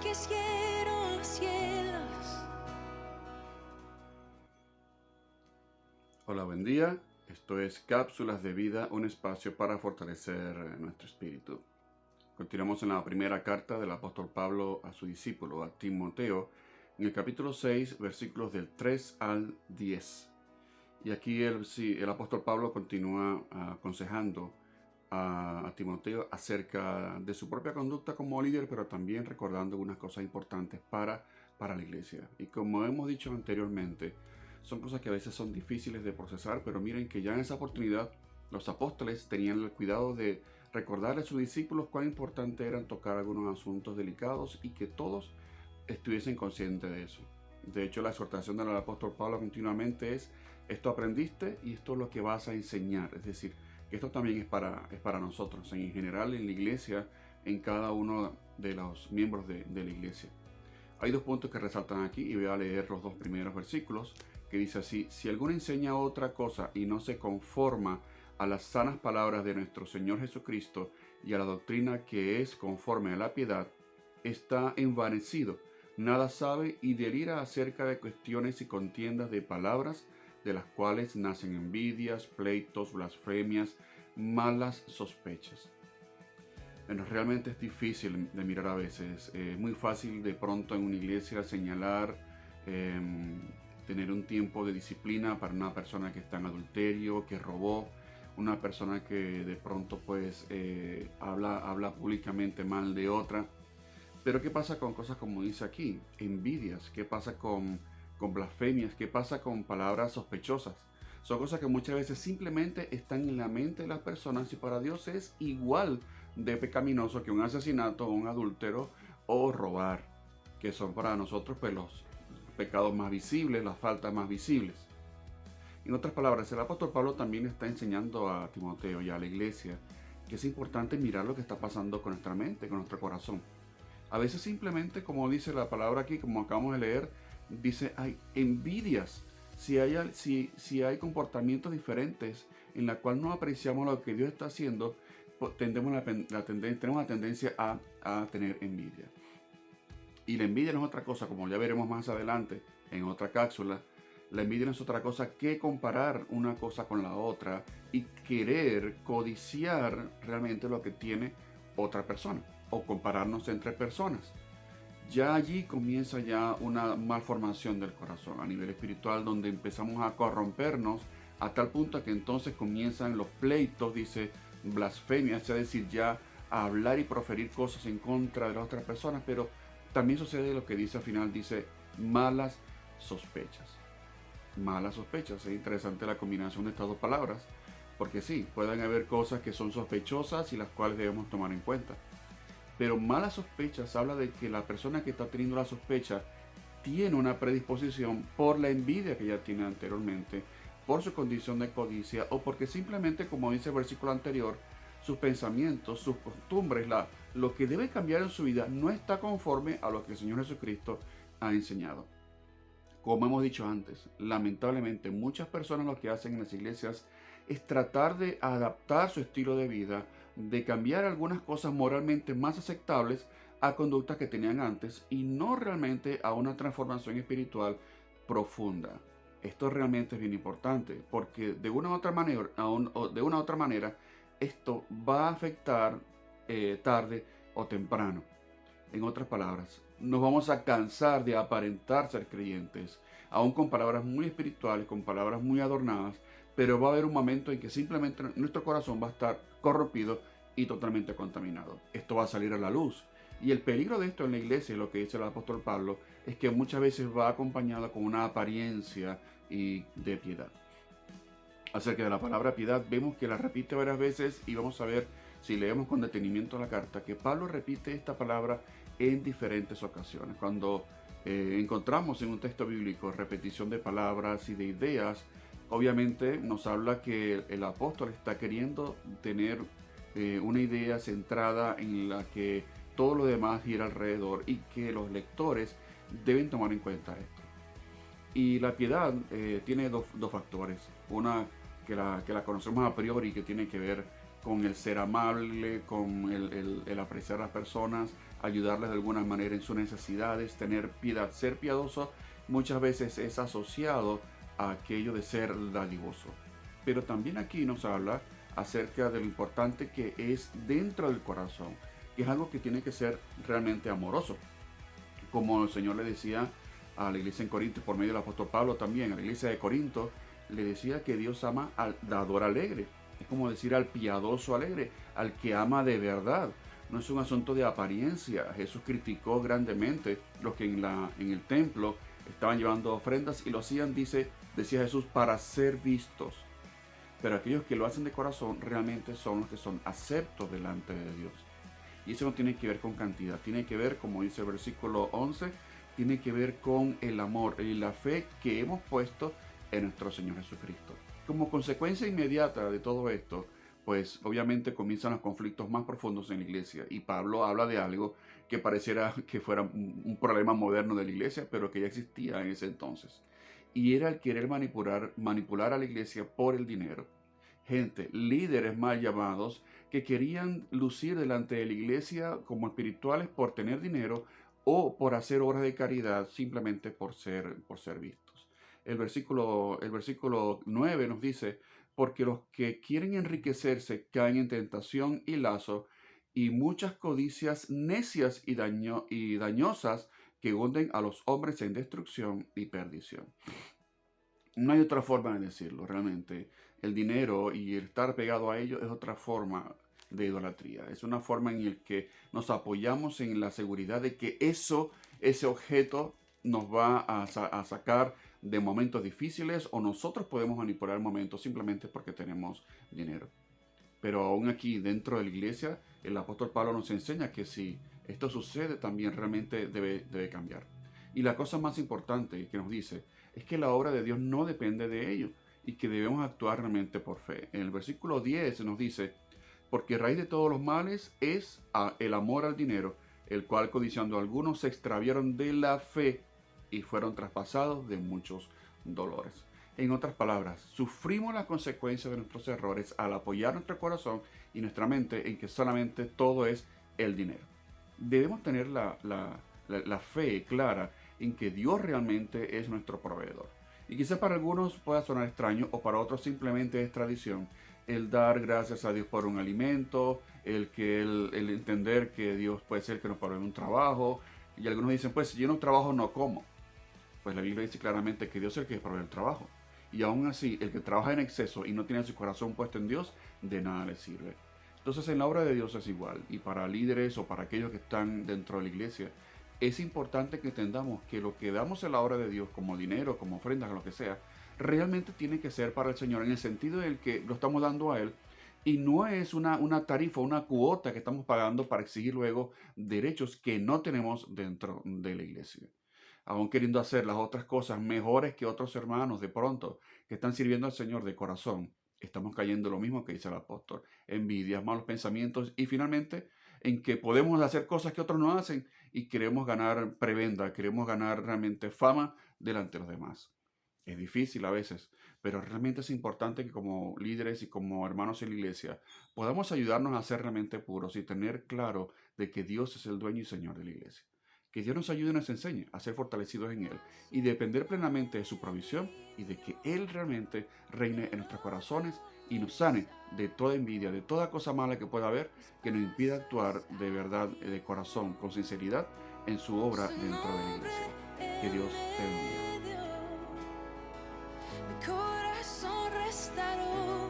que hicieron los cielos. Hola, buen día. Esto es Cápsulas de Vida, un espacio para fortalecer nuestro espíritu. Continuamos en la primera carta del apóstol Pablo a su discípulo, a Timoteo, en el capítulo 6, versículos del 3 al 10. Y aquí el apóstol Pablo continúa aconsejando a Timoteo acerca de su propia conducta como líder, pero también recordando algunas cosas importantes para la iglesia. Y como hemos dicho anteriormente, son cosas que a veces son difíciles de procesar, pero miren que ya en esa oportunidad los apóstoles tenían el cuidado de recordarle a sus discípulos cuán importante eran tocar algunos asuntos delicados y que todos estuviesen conscientes de eso. De hecho, la exhortación del apóstol Pablo continuamente es: esto aprendiste y esto es lo que vas a enseñar. Es decir, que esto también es para nosotros, en general, en la iglesia, en cada uno de los miembros de la iglesia. Hay dos puntos que resaltan aquí y voy a leer los dos primeros versículos, que dice así: si alguno enseña otra cosa y no se conforma a las sanas palabras de nuestro Señor Jesucristo y a la doctrina que es conforme a la piedad, está envanecido, nada sabe y delira acerca de cuestiones y contiendas de palabras, de las cuales nacen envidias, pleitos, blasfemias, malas sospechas. Bueno, realmente es difícil de mirar a veces. Es muy fácil de pronto en una iglesia señalar, tener un tiempo de disciplina para una persona que está en adulterio, que robó, una persona que de pronto pues habla públicamente mal de otra. Pero ¿qué pasa con cosas como dice aquí? Envidias. ¿Qué pasa con blasfemias? ¿Qué pasa con palabras sospechosas? Son cosas que muchas veces simplemente están en la mente de las personas y para Dios es igual de pecaminoso que un asesinato, un adúltero o robar, que son para nosotros pues los pecados más visibles, las faltas más visibles. En otras palabras, el apóstol Pablo también está enseñando a Timoteo y a la iglesia que es importante mirar lo que está pasando con nuestra mente, con nuestro corazón. A veces simplemente, como dice la palabra aquí, como acabamos de leer, dice, hay envidias. Si hay comportamientos diferentes en la cual no apreciamos lo que Dios está haciendo, tenemos la tendencia a tener envidia. Y la envidia no es otra cosa, como ya veremos más adelante en otra cápsula. La envidia no es otra cosa que comparar una cosa con la otra y querer codiciar realmente lo que tiene otra persona, o compararnos entre personas. Ya allí comienza ya una malformación del corazón a nivel espiritual, donde empezamos a corrompernos a tal punto que entonces comienzan los pleitos, dice blasfemias, es decir, ya a hablar y proferir cosas en contra de las otras personas, pero también sucede lo que dice al final, dice malas sospechas. Malas sospechas, es interesante la combinación de estas dos palabras, porque sí, pueden haber cosas que son sospechosas y las cuales debemos tomar en cuenta. Pero malas sospechas habla de que la persona que está teniendo la sospecha tiene una predisposición por la envidia que ya tiene anteriormente, por su condición de codicia o porque simplemente, como dice el versículo anterior, sus pensamientos, sus costumbres, lo que debe cambiar en su vida no está conforme a lo que el Señor Jesucristo ha enseñado. Como hemos dicho antes, lamentablemente muchas personas lo que hacen en las iglesias es tratar de adaptar su estilo de vida, de cambiar algunas cosas moralmente más aceptables a conductas que tenían antes y no realmente a una transformación espiritual profunda. Esto realmente es bien importante porque de una u otra manera esto va a afectar tarde o temprano. En otras palabras, nos vamos a cansar de aparentar ser creyentes, aún con palabras muy espirituales, con palabras muy adornadas, pero va a haber un momento en que simplemente nuestro corazón va a estar corrompido y totalmente contaminado. Esto va a salir a la luz. Y el peligro de esto en la iglesia, lo que dice el apóstol Pablo, es que muchas veces va acompañado con una apariencia de piedad. Acerca de la palabra piedad, vemos que la repite varias veces y vamos a ver, si leemos con detenimiento la carta, que Pablo repite esta palabra en diferentes ocasiones. Cuando encontramos en un texto bíblico repetición de palabras y de ideas, obviamente nos habla que el apóstol está queriendo tener una idea centrada en la que todo lo demás gira alrededor y que los lectores deben tomar en cuenta esto. Y la piedad tiene dos factores. Una que la conocemos a priori, que tiene que ver con el ser amable, con el apreciar a las personas, ayudarles de alguna manera en sus necesidades, tener piedad. Ser piadoso muchas veces es asociado a aquello de ser dadivoso. Pero también aquí nos habla acerca de lo importante que es dentro del corazón, que es algo que tiene que ser realmente amoroso. Como el Señor le decía a la iglesia en Corinto, por medio del apóstol Pablo también, a la iglesia de Corinto, le decía que Dios ama al dador alegre. Es como decir al piadoso alegre, al que ama de verdad. No es un asunto de apariencia. Jesús criticó grandemente los que en el templo estaban llevando ofrendas y lo hacían, decía Jesús, para ser vistos. Pero aquellos que lo hacen de corazón realmente son los que son aceptos delante de Dios. Y eso no tiene que ver con cantidad, tiene que ver, como dice el versículo 11, tiene que ver con el amor y la fe que hemos puesto en nuestro Señor Jesucristo. Como consecuencia inmediata de todo esto, pues obviamente comienzan los conflictos más profundos en la iglesia. Y Pablo habla de algo que pareciera que fuera un problema moderno de la iglesia, pero que ya existía en ese entonces. Y era el querer manipular a la iglesia por el dinero. Gente, líderes mal llamados, que querían lucir delante de la iglesia como espirituales por tener dinero o por hacer obras de caridad simplemente por ser vistos. El versículo 9 nos dice, porque los que quieren enriquecerse caen en tentación y lazo y muchas codicias necias y dañosas que hunden a los hombres en destrucción y perdición. No hay otra forma de decirlo, realmente. El dinero y el estar pegado a ello es otra forma de idolatría. Es una forma en la que nos apoyamos en la seguridad de que ese objeto nos va a sacar de momentos difíciles o nosotros podemos manipular momentos simplemente porque tenemos dinero. Pero aún aquí dentro de la iglesia, el apóstol Pablo nos enseña que si esto sucede, también realmente debe cambiar. Y la cosa más importante que nos dice es que la obra de Dios no depende de ello y que debemos actuar realmente por fe. En el versículo 10 nos dice, porque raíz de todos los males es el amor al dinero, el cual codiciando algunos se extraviaron de la fe y fueron traspasados de muchos dolores. En otras palabras, sufrimos las consecuencias de nuestros errores al apoyar nuestro corazón y nuestra mente en que solamente todo es el dinero. Debemos tener la fe clara en que Dios realmente es nuestro proveedor. Y quizá para algunos pueda sonar extraño o para otros simplemente es tradición el dar gracias a Dios por un alimento, el entender que Dios puede ser el que nos provee un trabajo. Y algunos dicen, pues si yo no trabajo no como. Pues la Biblia dice claramente que Dios es el que provee el trabajo. Y aún así, el que trabaja en exceso y no tiene su corazón puesto en Dios, de nada le sirve. Entonces en la obra de Dios es igual. Y para líderes o para aquellos que están dentro de la iglesia, es importante que entendamos que lo que damos en la obra de Dios, como dinero, como ofrendas, lo que sea, realmente tiene que ser para el Señor en el sentido del que lo estamos dando a Él. Y no es una tarifa, una cuota que estamos pagando para exigir luego derechos que no tenemos dentro de la iglesia. Aún queriendo hacer las otras cosas mejores que otros hermanos de pronto que están sirviendo al Señor de corazón, estamos cayendo en lo mismo que dice el apóstol: envidias, malos pensamientos y finalmente en que podemos hacer cosas que otros no hacen y queremos ganar prebenda, queremos ganar realmente fama delante de los demás. Es difícil a veces, pero realmente es importante que como líderes y como hermanos en la iglesia podamos ayudarnos a ser realmente puros y tener claro de que Dios es el dueño y Señor de la iglesia. Que Dios nos ayude y nos enseñe a ser fortalecidos en Él y depender plenamente de su provisión y de que Él realmente reine en nuestros corazones y nos sane de toda envidia, de toda cosa mala que pueda haber que nos impida actuar de verdad, de corazón, con sinceridad en su obra dentro de la iglesia. Que Dios te bendiga. Mi corazón restauró.